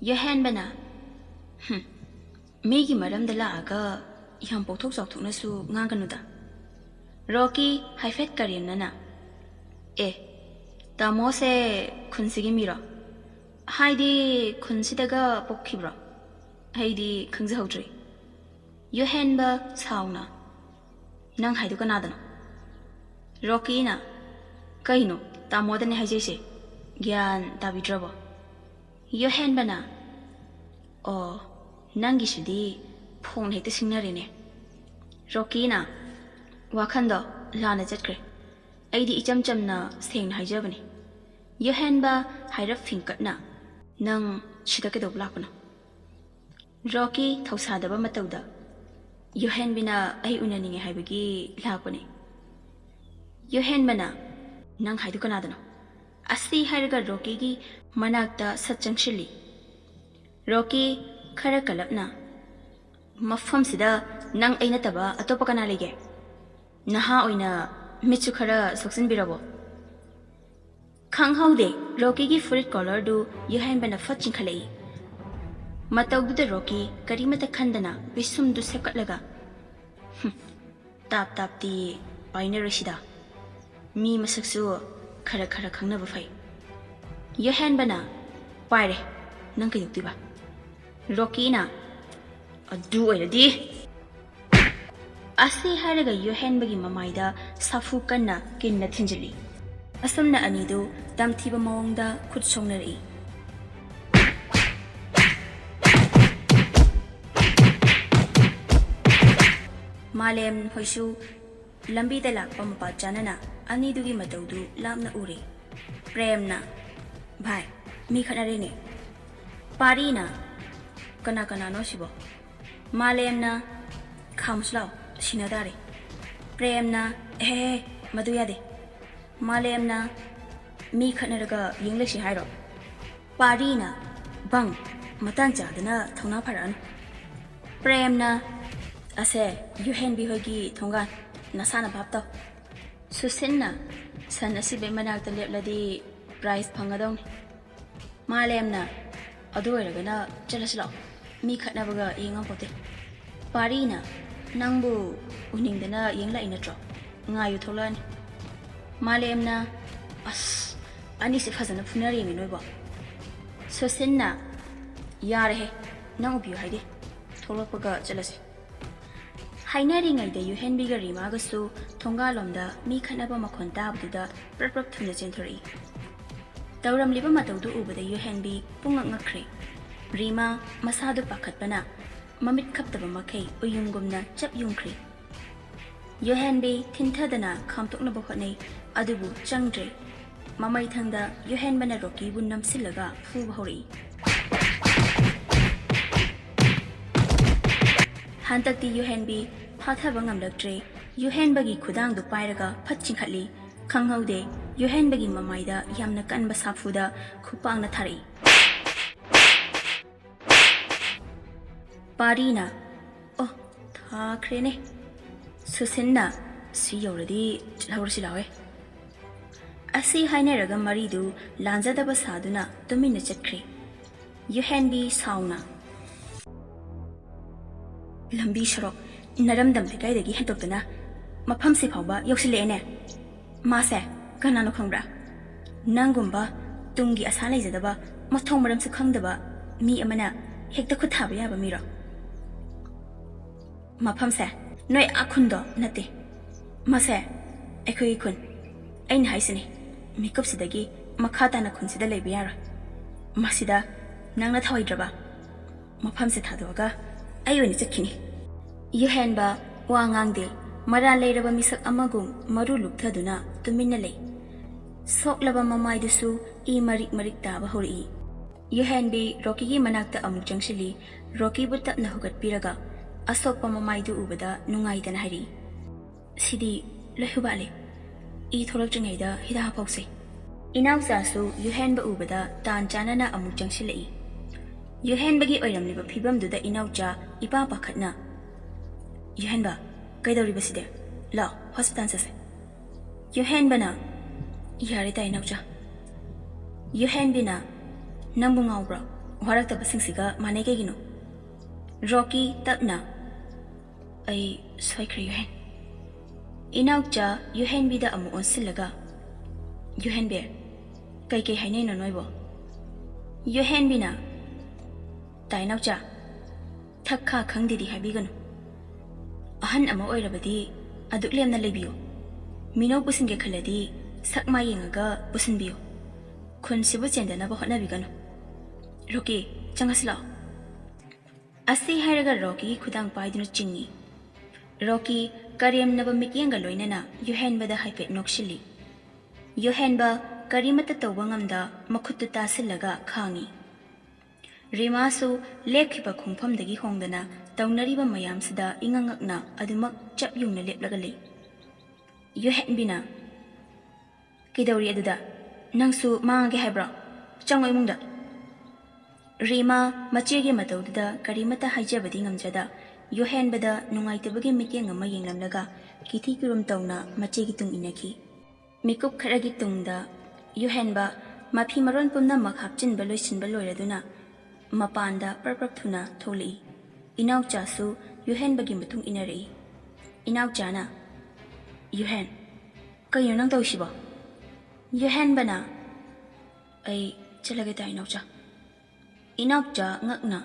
Yohanbana. Megi madam de laga, Yam potok of Tunasu, Nanganuda. Rocky, Haifet Karianana. Tamose Kunsigimira. Heidi Kunsidaga Pokibra. Heidi Kangsaudri. Yohanba Sauna. Nang Haidukanadana. Rocky na. Kaino, Tamodan Hajese. Gyan Davidrabo. Yohanbana. Oh, Nangishidi, Pong hate the signorine. Rockina. Wakando, Lana Zetkre. Adi Jamjamna, Stain Hijabani. Yohanba, Hira Finkatna. Nang Shidakado Blackna. Rocky, Tausadaba Matauda. Yohanbina, Ayunani Hibagi, Lapani. Yohanbana, Nang Haidukanadano. Asi Hiraga Rocky, Manakta Satchangshili. Rocky, Karakalapna. Mafam Sida, Nang Ainataba, Atopakanalege. Naha oina, Mitsukara, Soxinbirabo. Kang Haude, Rocky fruit color do, Yohanbana Fatching Kalei. Matau the Rocky, Karimata Kandana, Visum do Sekatlaga. Tap the binary Shida. Me Masaksu, Karakara Kangnavafai. Yohanbana, Pire, Nankayutiba. Rockina, a do already. Asi Haraga Yohanbagi Mamaida, Safukana, Kinna Tinjali. Asamna Anido, Damtiba Monda, Kutsonari. Malem, Hoishu, Lambi de la Pampa Janana, Anidugi Mataudu, Lamna Uri. Premna, Bhai, Mikanarene. Parina. Kanakana no shibo. Malemna Kamslau, Shinadari. Premna, Maduyade. Malemna Mi Kanaraga, English Hiro. Parina, Bang, Matanja, the Na Tona Paran. Premna, Ase, Yohanbihogi, Tongan, Nasana Bapto. Susinna, Sanasibe Manak the Lady Price Pangadon. Malemna, Adoiragana, Jelaslo. Mi Katnavaga Yangapote. Parina, Nambu, Uningdana Yangla in a drop. Ngayutolan. Malemna, As, Anisif has an funerary in Nuba. So Sinna, Yare, Nangu Hide, Tolopaga jealousy. Hainaring I the Yohanbigari Magasu, Tongalonda, Mi Kanaba Makonda, Buddha, Prep to the century. Dauram Libamatu over the Yohanbi, Pungangakri. Rima, Masadu Pakatbana, Mamit Kaptaba Make, Uyungumna, Chap Yungkri. Yohanbi, Tintadana, Kamtoknabokane, Adubu, Changdre. Mamai Tanda, Yohanbana Rocky, Wunam Silaga, Fubhori. Hantakti Yohanbi, Pathabangam Lagtre, Yohanbagi Kudang the Pyraga, Patchinkatli, Kanghode, Yohanbagi Mamaida, Yamnakan Basafuda, Kupang Natari. Parina, oh, Takrene. Susinna, see already, Laursilawe. Asi Haineraga Maridu, Lanzada Basaduna, Dominacekri. Yohanbi Sauna. Lambi Shro, Naramdam the guy the Gihantokana, Mapamsi Paba, Yoxilene. Mase, Ganano Kongra. Nangumba, Tungi Asalazadaba, Matomaram Sakandaba, me amana, Hector Kutabia Mira. Mapamse, Noi Akundo, Nati. Mase, Ekoikun. Ain Haisani, Mikopsidagi, Makatana consider Lebiara. Masida, Nanga Thoidraba. Mapamse Tadoga, Ayunikini. Yohanba, Wangangde, Mara Leraba Misak Amagum, Maruluk Taduna, Dominale. Soklaba Mamaidusu, E Marik Marik Daba Hori. Yohanbi, Rocky Manakta Amuk Jangshili, Rocky Butat Nahugat Piraga. Asok Pamamaidu Ubada, Nungaidan Hari. Sidi, Lehubale. E Tolojangada, Hida Pose. Inausasu, Yohanba Ubada, Tan Janana Amuk Jangshili. Yohanbagi Oilam Liba Pibam do the Inauja, Ibaba Katna. Yohanba, Gaido Ribaside. La, Hospitances. Yohanbana, Yarita Inauja. Yohanbina, Nambungaura, waraktabasingsiga manai kaigino. Rocky tapna ai soikre Yuhen. Inaucha Yuhenbida amu onsilaga Yuhenbe kai kai hainai no noibo. Yuhenbina tainaucha thakha khangdidi habiganu. Ahan ama oirabadi aduk lemna lebiyo. Minau pusinge khaladi sakma yengaga pusinbiyo. Khun sibu chendanaba hotnabiganu. Rocky changasla. Asi hairaga Rocky khudang paidinu chingi. Rocky kariem naba mikyenga loinana Yuhenbada haipet nokshili. Yuhenba karimata tawba ngamda makhutu tasillaga khangi. Rimasu lekhiba khungphamdagi hongdana tawnariba mayamsida ingangakna adumak chap yungna leplaga lei. Yuhenbina kidawri aduda nangsu maangage haibra changoi mungda. Rima machege matawduda karimata haijabadi ngamjada Yuhenbada nungaitebagi mikyeng ama yenglamlaga kithi kirum tawna machegi tung inaki. Mikup kharagi tungda Yuhenba mafi maron pumna makhapchinba loisinba loiraduna mapanda parprap thuna tholi. Inaucha su Yuhenbagi matung inarei. Inaucha na Yuhen kayo nang tawsiba. Yuhenbana ai chalage ta inaucha. Inaucha ngakna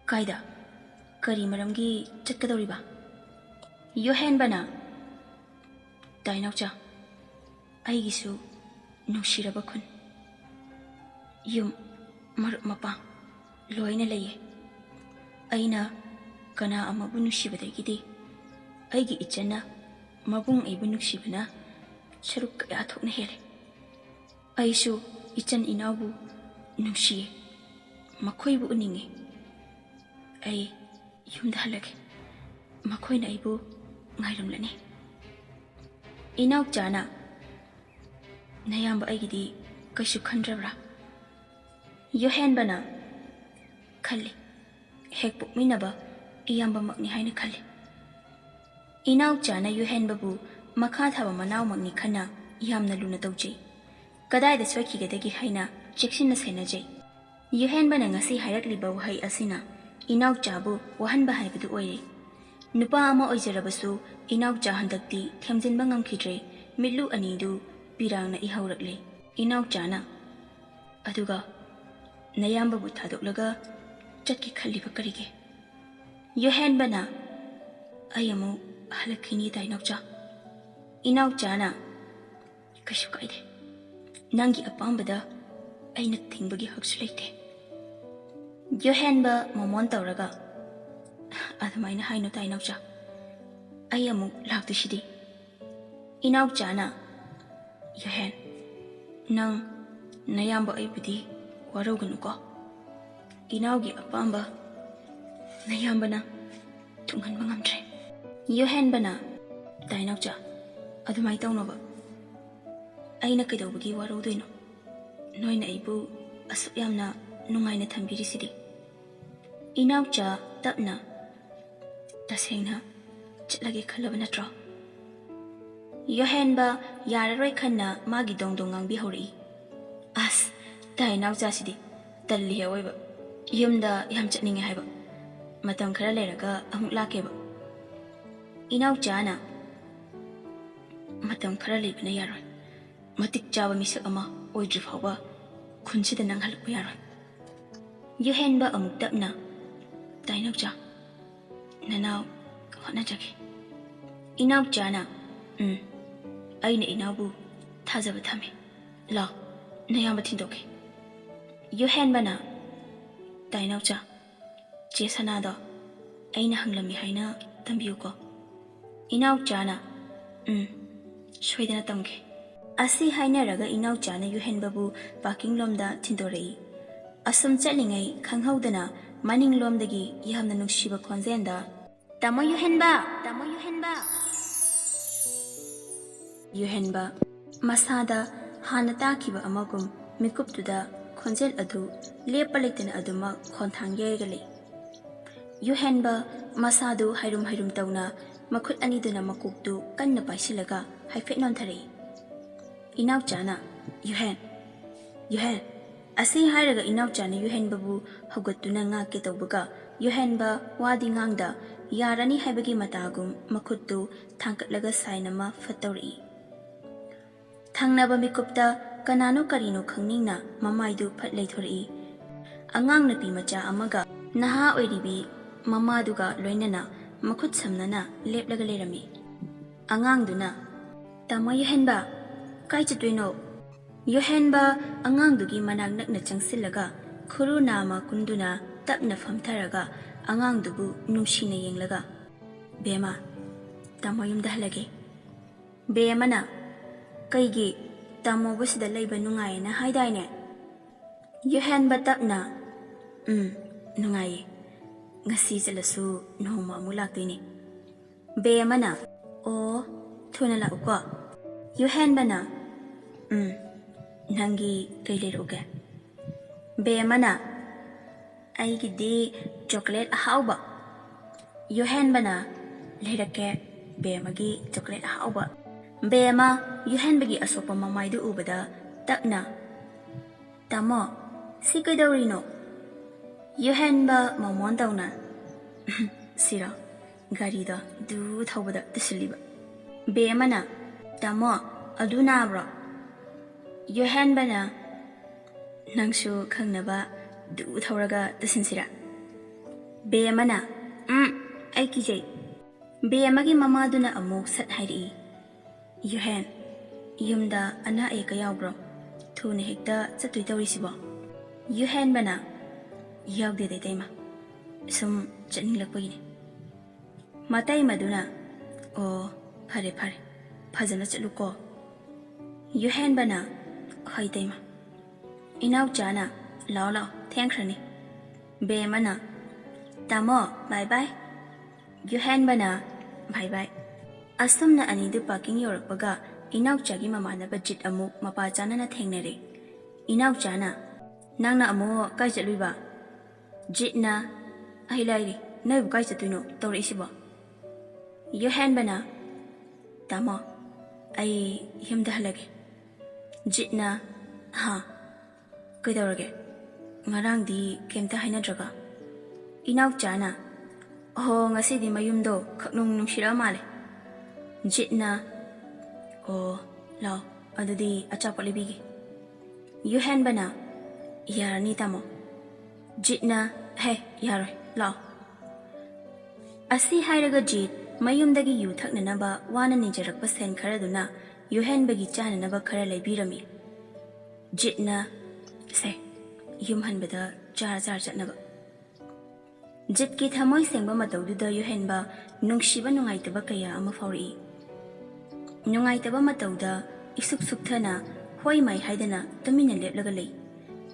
kaida kari maramgi chatkadawriba. Yuhenbana ta inaucha aigisu nushiraba khun yum maruk mapa loina leye. Aina kana amabu nushibadagidi aigi ichana mabung aibu nushibana saruk kaya thokna hele. Aisu ichan inaubu nushiye makhoibu uninge. Ai yumda halage makhoina aibu ngairamlani. Inauchana nayamba aigidi kaishu khandrabra. Yuhenbana khalli hek pukminaba iyamba makni haina khalli. Inauchana Yuhenbabu makha thaba manaw makni khana yamna luna tawjei. Kadaida soikigadagi haina cheksinna senajei. Yuhenbana ngasi hairakliba wahai asina Inauchabu wahanba haibadu oire. Nupa ama oijarabasu Inaucha handakti themjinba ngamkhidre milu anidu pirangna ihaurakle. Inauchana aduga nayambabu thadoklaga chatki khalliba karige. Yuhenbana ayamu halakhini ta Inaucha. Inauchana kashu kaide nangi apambada aina thingbagi haksu leite. Yuhenba momon tawraga adumaina haino ta Inaucha ayamu laktushidi. Inauchana Yuhen nang nayamba aibudi warauganuko. Inaugi apamba nayambana tunghanba ngamdre. Yuhenbana ta Inaucha adumai tawnaba aina kaidawbagi waraudoino. Noina aibu asuk yamna nungaina thambirisidi. Inaucha tapna tasengna chatlage khalaba natro. Yuhenba yararoi khanna magi dongdong ngangbi hori. As ta Inaucha sidi talli heoiba yumda yam chatninge haiba matam khara leraga amuk lakeba. Inauchana matam khara leibna yaroi matik chaba misak ama oidri phawba khunsida nanghalakpa yaroi. Yuhenba amuk tapna ta Inaucha nanaw hotnajage. Inauchana aina inaubu thajaba thame la nayamba thindoke. Yuhenbana ta Inaucha che sanado aina hanglami haina tambiyuko. Inauchana soidana tamge. Asi hainaraga Inauchana Yuhenbabu parking lomda thindorei. Asam chatlingai khanghaudana maning lomdagi yamna nungshiba khonjenda tamo Yuhenba Yuhenba masada hana takiba amagum mikuptuda khonjel adu lepalektena aduma khonthang yegale. Yuhenba masadu hairum tawna makhut aniduna makuktu kanna paisilaga haifet nonthare. Inauchana Yuhen Asi hairaga inauchana yuhenbabu hogatuna ngake tawbaga yuhenba wadi ngangda yarani haibagi matagum makuttu thangkatlaga sainama fatawri. Thangnaba mikupta kanano karino khangningna mamaidu phatleithori. Angang napi macha amaga naha oiribi mamaduga loinana makut samnana leplaga lerami. Angangduna tamo yuhenba kai chatuino. Yuhenba angangdugi manag nakna changsilaga khuru nama kunduna tapna famtharaga angangdubu nungsina yenglaga bema tamo yumda halage bemana kaigi tamo busida laiba nungayena haidaine yuhenba tapna nungaye ngasi jalasu noma amu laktoine bemana o thuna la uko yuhenbana nangi kaileroge bemana aigidi chocolate ahauba yuhenbana leirake bemagi chocolate ahauba bema yuhenbagi asopa mamaidu ubada tapna tamo sikaidaurino yuhenba mamondawna sira gari da du thawbada tisliba bemana tamo aduna bro yuhenbana nangsu khangnaba du thawraga tasinsira bemana ai kijai bemagi mamaduna amuk sat hairi yuhen yumda ana eka yawbro thune hekta chatui tawrisibo yuhenbana yawde de tema sum chanilakpagini matai maduna o phare phajana chaluko yuhenbana haitema inau chana lao thankrani bemana tamo bye bye yuhenbana bye bye asumna anidu parking yorakpaga inau chagi mamana budget amuk mapa chana na thengnare inau chana nangna amo kai chaluiba jitna ahilairi nai bukai chatuino tawri sibo yuhenbana tamo ai yumda halage jitna ha kaidawrage ngarangdi kemta hainadraga inau chana ho ngasidi mayumdo khaknung nungsira male jitna o lao adudi achapot libigi yuhenbana yarani tamo jitna he yaroi lao asi hairaga jit mayumdagi yu thaknanaba wana nijarakpa sen kharaduna yuhenbagi chananaba khara leebirami jitna se yumhanbada jar chatnaba jitki thamoi sengba matawduda yuhenba nungshiba nungaitaba kaya ama fauri nungaitaba matawda isuk sukthana hoi mai haidana tamina leplaga lei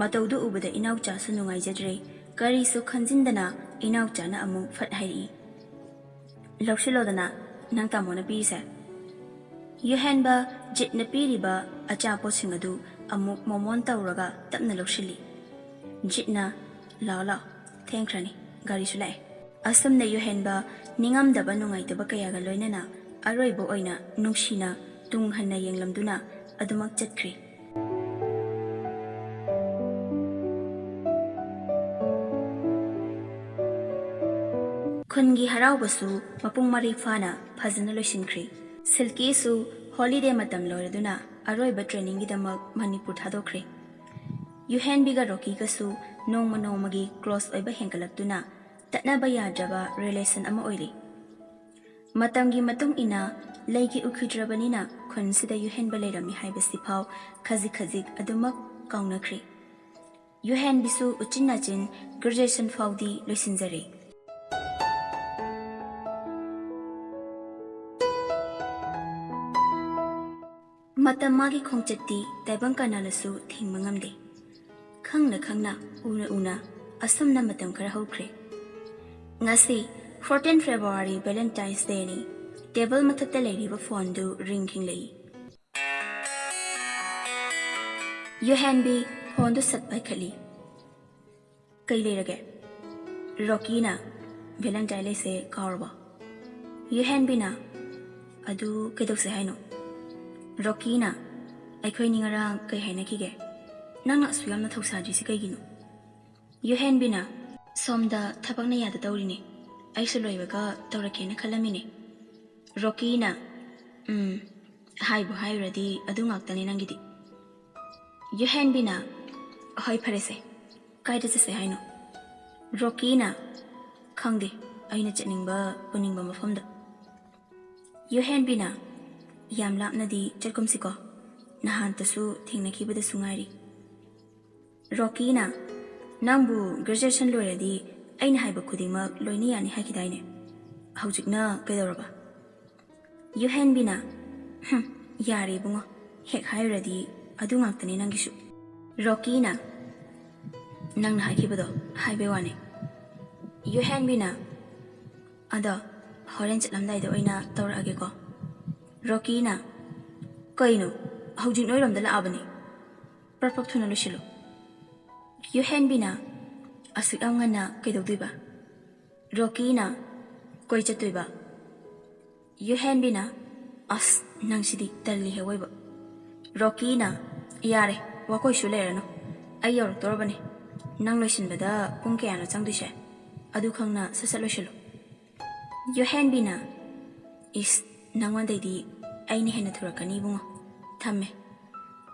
matawdu ubada inaucha su nungaijadre kari su khanjindana inaucha na amu fat hairi lawshilodana nang tamona pise yuhenba jitna piriba achapo singadu amuk momon tawraga tapna lawshili jitna lao thankrani gari sulai asumna yuhenba ningamdaba nungaitaba kayaga loinana aroibo oina nungsina tunghanna yenglamduna adumak chatkri khungi haraubasu mapung mari fana phajana loisinkhri silki su holiday matam loiraduna aroiba training gidamak manipur thadokre yuhenbiga roki gasu nongmagi close oiba hengkalaktuna tatnaba yadraba relation ama oiri matamgi matung ina leigi ukhidrabanina khunsida yuhenba leirami haibasi phau khazik adumak kaunakri yuhenbisu uchinachin graduation faudi loisinjare matamagi khongchatti taibang kanalasu thingmangamde khangna una asumna matam khara hokre ngasi 14 February Valentine's Day ni table mathakta leiriba phone du ringking lei yuhenbi phone du sat pai khali kai leirage Rocky na Valentine le se karba yuhenbi na adu kedok se haino Rocky na aikhoi ningarang kai haina kige nangna asu yamna thausadrisi kaigino. Yuhenbina somda thapakna yada tawrine. Aisu loibaga tawrakena khalamine. Rockina haibu hairadi adu ngaktani nangidi. Yuhenbina hoi parese. Kaida se haino. Rockina khangde aina chatningba puningba mafamda. Yuhenbina yam lapnadi chatkumsiko. Nahantasu thingnakibada sungairi. Rockina Nambu graduation loiradi aina haiba khudingmak loini yani hakidaine. Haujikna kaidoraba. Yuhenbina yari bungo hek hairadi adu ngaktani nangishu. Rockina nangna hakibado haibe wane. Yuhenbina ada horen chatlamdaido oina tawrage ko. Rockina kaino haujik noiramda laabani. Parpak thuna lushilo. Yuhenbina asik amngana kaidogdiba. Rockina koi chatuiba. Yuhenbina as nangsidi talli hewaiba. Rockina yare wakoi shulerano. Ay yorok torabani. Nang loishinbada pung kayano changdushe. Adu khangna sasat loishilo. Yuhenbina is nangwandaidi ayni hena thurakani bungo. Thamme.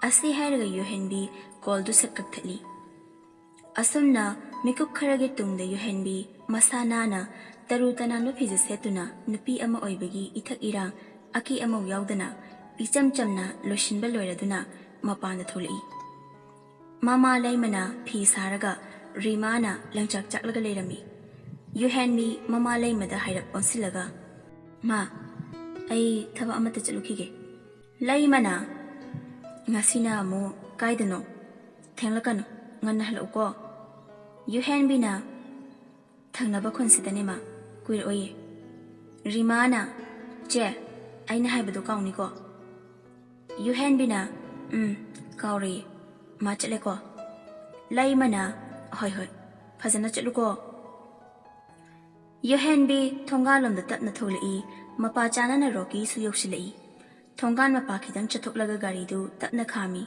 Asli hairaga Yuhenbi koldu satkak thali. Asumna mikup kharage tungda Yuhenbi masanana taru tanano phija setuna nupi ama oibagi ithak irang aki ama yaudana icham chamna loishinba loiraduna mapanda tholai. Mama laimana phi saraga rimana langchak chaklaga leirami. Yuhenbi mama laimada hairap onsilaga ma ai thaba amata chalukhige. Laimana ngasina amu kaidano thenglakano nganna haluko. Yuhenbina thangnaba khonsidanema kuir oye. Rimana che aina haibadu kauniko. Yuhenbina kauri ma chaleko. Laimana hoi hoi phajana chaluko. Yuhenbi thongalomda tapna tholai mapa chanana Rocky su yoksilai. Thongan mapa khidang chathoklaga garidu tapna khami.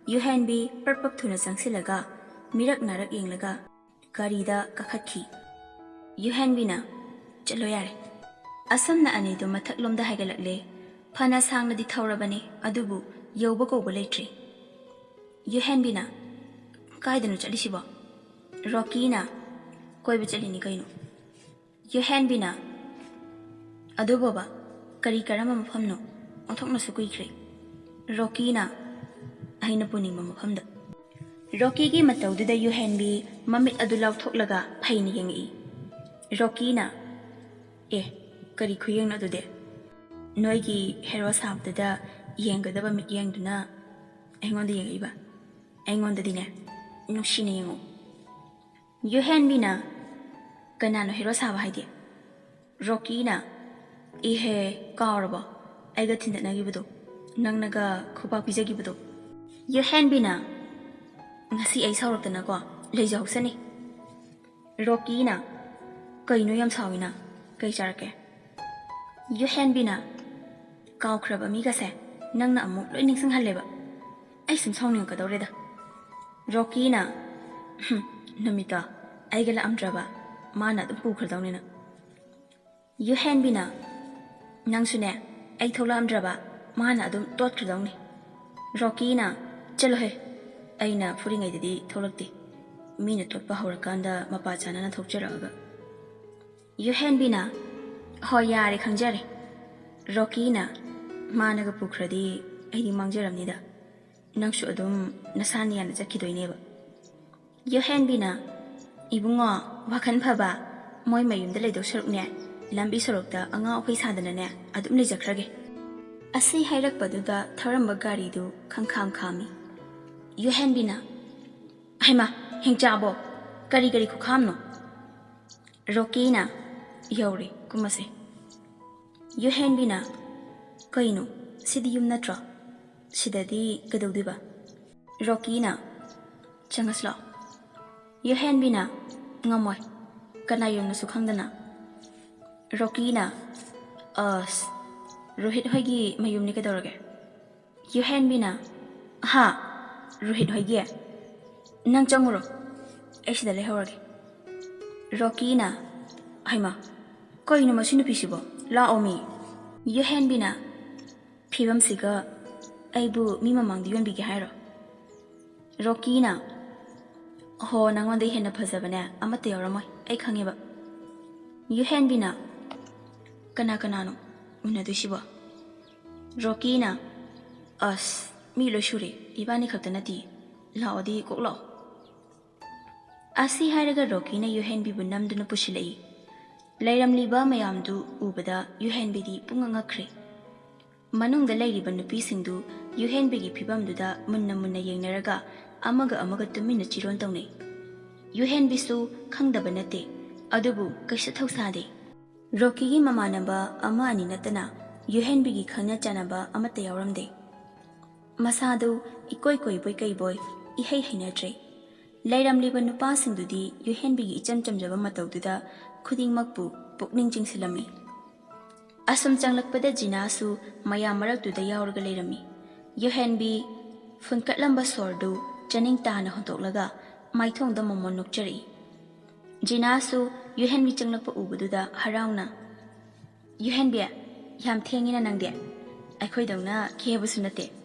Yuhenbi parpak thuna changsilaga mirak narak yenglaga garida kakhatki. Yuhenbina chalo yare. Asamna anidu mathaklomda haigalakle. Phana sangnadi thawrabani adubu yauba kouba leitri. Yuhenbina kaidanu chalisibo. Rockina koiba chalini kaino. Yuhenbina aduboba kari karama mafamno onthokna su kuikre. Rockina aina puningba mafamda. Rocky gi mataududa Yuhenbi mamit adu lauthoklaga phaini yengi. Rockina kari khuyeng adude noigi hero sabdada yengadaba mit yengduna aingonda yengiba aingonda dine nushine yengo. Yuhenbina kanano hero saba haide. Rockina ihe kauraba aiga thindanagibado nangnaga khupa pijagibado. Yuhenbina ngasi ai sauraktana ko leija hoksani. Rockina kaino yam sawina kai charake. Yuhenbina kaukhraba mi gase nangna amuk loi ningsang haleba ai sum sawning ka doreda. Rockina namita aigala amdraba mana dum pukhradawnina. Yuhenbina nangsune ai thola amdraba mana dum totkhradawni. Rockina chalo he aina furingai dadi tholakti mina totpa haurakanda mapa chanana thokcharaga. Yuhenbina hoi yare khangjare. Rockina managa pukhradi aidi mangjaramnida nangsu adum nasani yana chakhidoineba. Yuhenbina ibungo wakhan phaba moi mayumda leidok sarukne lambi sorokta anga okhoi sadanane adum lejakrage. Asi hairakpaduda tharamba garidu khangkham khami. Yuhenbina haima hengchabo kari kari khukhamno. Rockina yauri kumase. Yuhenbina kaino sidi yum natra sidadi kadaudiba. Rockina changaslo. Yuhenbina ngamoy kanayum na sukhangdana. Rockina as Rohit hoigi mayum ni kadorage. Yuhenbina ha Rohit hoigi Nang changuro. Ay sida lehorage. Rocky na. Haima. Koi no masinu pisibo. La omi. Yuhen bina. Pibam siga. Aibu mi mamang di yun bigi hairo. Rocky na. Ho nangon de hena phazabane amate yoramoy. Ay khangiba. Yuhen bina. Kana no. Una dushiba. Rocky na. As. Mi lo shuri. Ibani khaktanati. La odi koklo. Asi hairaga Rocky na Yuhen bibu namduna pushilai. Lairam liba mayamdu ubada Yuhen bidi pungangakre. Manung da lairiba nupi singdu Yuhen bigi pibamduda munna yengnaraga amaga tumina chiron taune. Yuhen bisu khangdaba nate adubu kaisa thausade. Rocky gi mamanaba ama ani natana Yuhen bigi khangna chanaba amate yawramde. Masadu ikoi boy kai boy ihei hinatre. Lairam liba nupa singdudi Yuhen bigi icham chamjaba mataududa khuding makpu pukning jingsilami. Asum changlakpada jinasu mayam maraktuda yauraga lairami. Yuhen bi funkatlamba sordu chaning tahana hontoklaga maithongda momon nukchari. Jinasu Yuhen bi changlakpa ubududa harauna. Yuhen bi yam thengina nangde. Akhoi dawna khebusu nate.